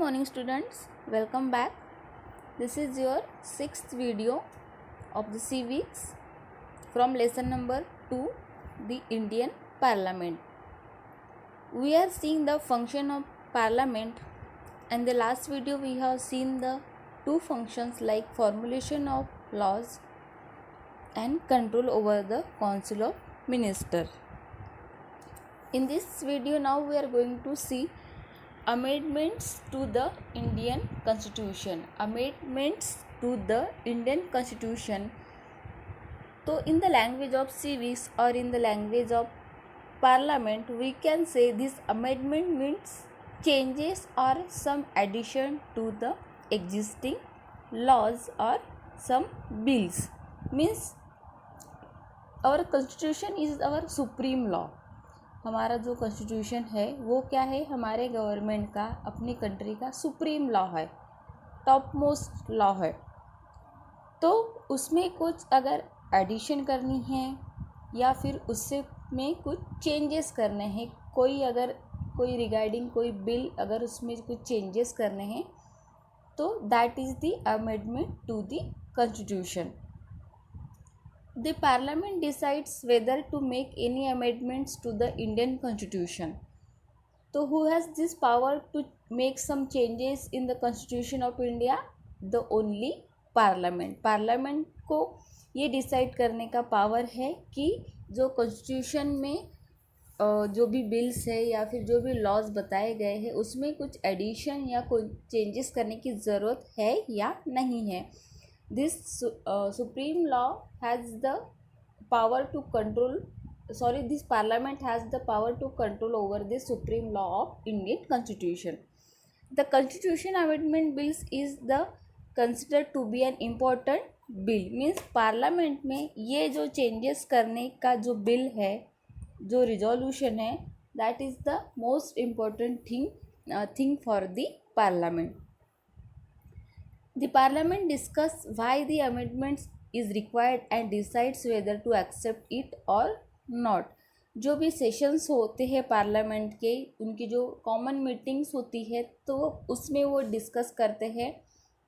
morning students, welcome back. This is your 6th video of the civics from lesson number 2, the Indian Parliament. We are seeing the function of Parliament, and the last video we have seen the two functions like formulation of laws and control over the Council of Ministers. In this video now we are going to see amendments to the Indian Constitution. Amendments to the Indian Constitution. So in the language of civics or in the language of Parliament, we can say this amendment means changes or some addition to the existing laws or some bills. Means our constitution is our supreme law. हमारा जो constitution है वो क्या है, हमारे government का, अपनी country का सुप्रीम लॉ है, टॉप मोस्ट लॉ है. तो उसमें कुछ अगर एडिशन करनी है या फिर उससे में कुछ चेंजेस करने हैं, कोई रिगार्डिंग कोई बिल अगर उसमें कुछ चेंजेस करने हैं, तो that is the amendment to the constitution. The Parliament decides whether to make any amendments to the Indian Constitution. So who has this power to make some changes in the Constitution of India? The only Parliament. Parliament को ये decide करने का power है कि जो constitution में जो भी बिल्स है या फिर जो भी लॉज बताए गए हैं उसमें कुछ एडिशन या कोई चेंजेस करने की ज़रूरत है या नहीं है. This supreme law has the power to control. This Parliament has the power to control over the supreme law of Indian Constitution. The Constitution Amendment Bills is the considered to be an important bill. Means Parliament में ये जो changes करने का जो bill है, जो resolution है, that is the most important thing for the Parliament. The Parliament discusses why the amendments is required and decides whether to accept it or not. जो भी सेशंस होते हैं पार्लियामेंट के, उनकी जो कॉमन मीटिंग्स होती है, तो उसमें वो डिस्कस करते हैं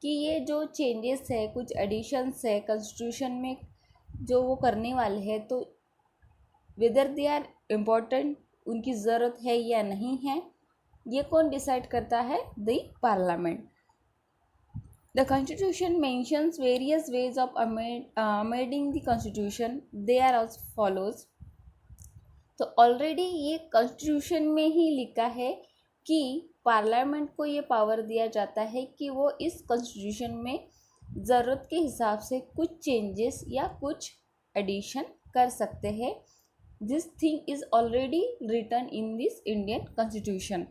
कि ये जो चेंजेस है, कुछ एडिशंस है कॉन्स्टिट्यूशन में जो वो करने वाले हैं, तो वेदर दे आर इम्पोर्टेंट, उनकी ज़रूरत है या नहीं है, ये कौन डिसाइड करता है? The parliament. The Constitution mentions various ways of amending the Constitution. They are as follows. तो ऑलरेडी ये कॉन्स्टिट्यूशन में ही लिखा है कि पार्लियामेंट को ये पावर दिया जाता है कि वो इस कॉन्स्टिट्यूशन में ज़रूरत के हिसाब से कुछ चेंजेस या कुछ एडिशन कर सकते हैं. This thing is already written in this Indian constitution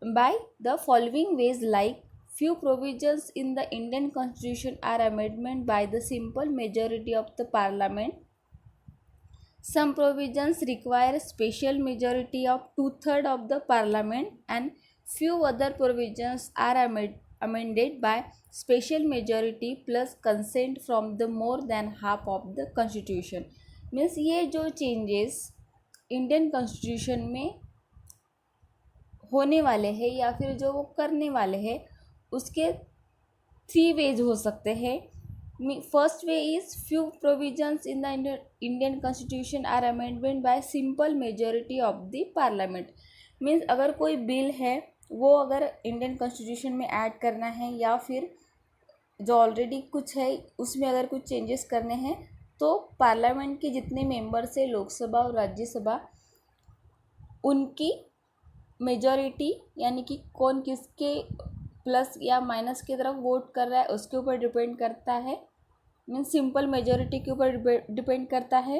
by the following ways like few provisions in the Indian Constitution are amended by the simple majority of the Parliament. Some provisions require special majority of 2/3 of the Parliament, and few other provisions are amended by special majority plus consent from the more than half of the Constitution. Means ये जो changes Indian Constitution में होने वाले हैं या फिर जो वो करने वाले हैं, उसके 3 वेज हो सकते हैं. First way is few provisions in the Indian constitution are amendment by simple majority of the parliament. Means अगर कोई बिल है वो अगर इंडियन कॉन्स्टिट्यूशन में ऐड करना है या फिर जो ऑलरेडी कुछ है उसमें अगर कुछ चेंजेस करने हैं, तो पार्लियामेंट के जितने मेंबर्स है, लोकसभा और राज्यसभा, उनकी मेजॉरिटी यानी कि कौन किसके प्लस या माइनस की तरफ वोट कर रहा है उसके ऊपर डिपेंड करता है. मीन्स सिंपल मेजॉरिटी के ऊपर डिपेंड करता है.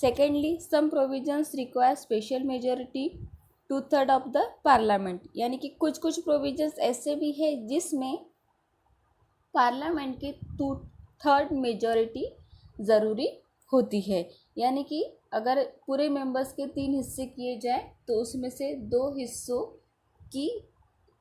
Secondly, some provisions require special majority 2/3 of the parliament. यानी कि कुछ प्रोविजंस ऐसे भी है जिसमें पार्लियामेंट की 2/3 मेजॉरिटी ज़रूरी होती है. यानी कि अगर पूरे मेंबर्स के 3 हिस्से किए जाए तो उसमें से 2 हिस्सों की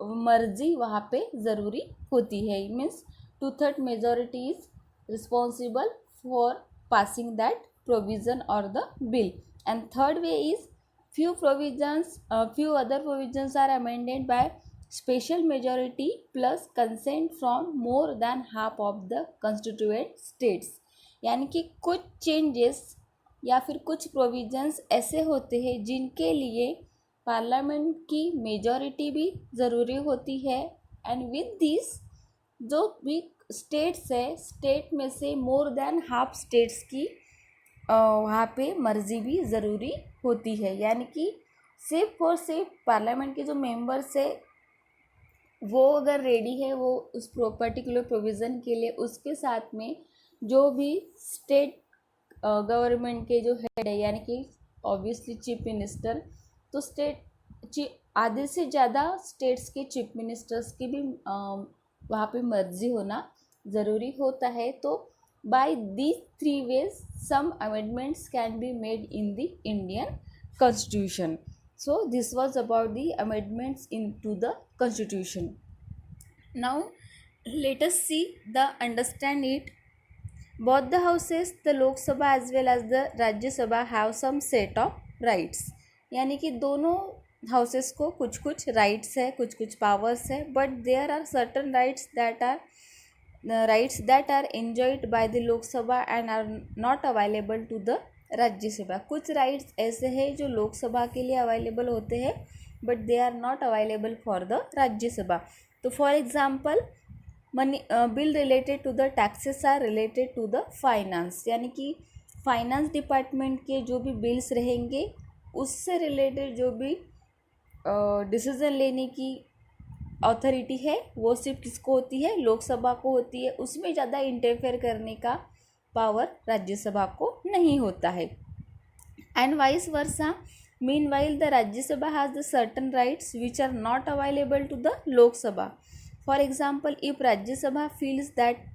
मर्जी वहाँ पे ज़रूरी होती है. Means 2/3 majority is responsible for passing that provision और the bill. And third way is few other provisions are amended by special majority plus consent from more than half of the constituent states. यानी कि कुछ changes या फिर कुछ provisions ऐसे होते हैं जिनके लिए पार्लियामेंट की मेजॉरिटी भी ज़रूरी होती है, एंड विद दिस जो भी स्टेट्स है, स्टेट में से मोर देन हाफ स्टेट्स की वहाँ पे मर्जी भी ज़रूरी होती है। यानी कि सिर्फ और सिर्फ पार्लियामेंट के जो मेंबर्स है वो अगर रेडी है वो उस पर्टिकुलर प्रोविज़न के लिए, उसके साथ में जो भी स्टेट गवर्नमेंट के जो हेड है यानी कि ऑब्वियसली चीफ मिनिस्टर, तो आधे से ज़्यादा स्टेट्स के चीफ मिनिस्टर्स की भी वहाँ पे मर्जी होना ज़रूरी होता है। तो bye these 3 ways some amendments can be made in the Indian Constitution. So this was about the amendments into the Constitution. Now let us see the understand it. Both the houses, the Lok Sabha as well as the Rajya Sabha, have some set of rights. यानी कि दोनों houses को कुछ कुछ rights है, कुछ कुछ powers है, but there are certain rights that are enjoyed by the Lok Sabha and are not available to the राज्य सभा। कुछ राइट्स ऐसे हैं जो लोक सभा के लिए अवेलेबल होते हैं but they are not available for the Rajya Sabha. तो for example money bill related to the taxes are related to the finance, यानी कि फाइनेंस डिपार्टमेंट के जो भी बिल्स रहेंगे उससे रिलेटेड जो भी डिसीज़न लेने की अथॉरिटी है वो सिर्फ किसको होती है, लोकसभा को होती है। उसमें ज़्यादा इंटरफेयर करने का पावर राज्यसभा को नहीं होता है। And vice versa, meanwhile the Rajya Sabha has the certain rights which are not available to the Lok Sabha. For example, if Rajya Sabha feels that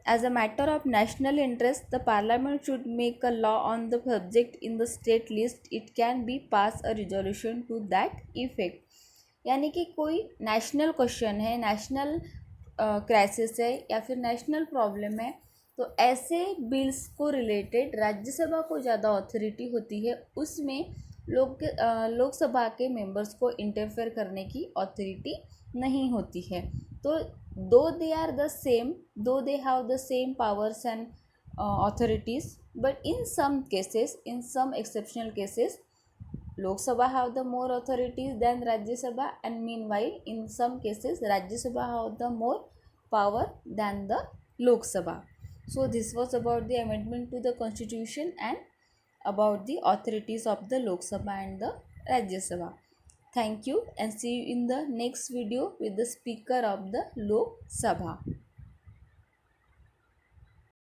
as a matter of national interest the parliament should make a law on the subject in the state list, it can be pass a resolution to that effect। यानी कि कोई national question है, national crisis है या फिर national problem है, तो ऐसे बिल्स को रिलेटेड राज्यसभा को ज़्यादा अथॉरिटी होती है, उसमें लोकसभा के मेंबर्स को इंटरफेयर करने की अथॉरिटी नहीं होती है। तो though they are the same, though they have the same powers and authorities, but in some cases, in some exceptional cases, Lok Sabha have the more authorities than Rajya Sabha, and meanwhile in some cases Rajya Sabha have the more power than the Lok Sabha. So this was about the amendment to the constitution and about the authorities of the Lok Sabha and the Rajya Sabha. Thank you and see you in the next video with the speaker of the Lok Sabha.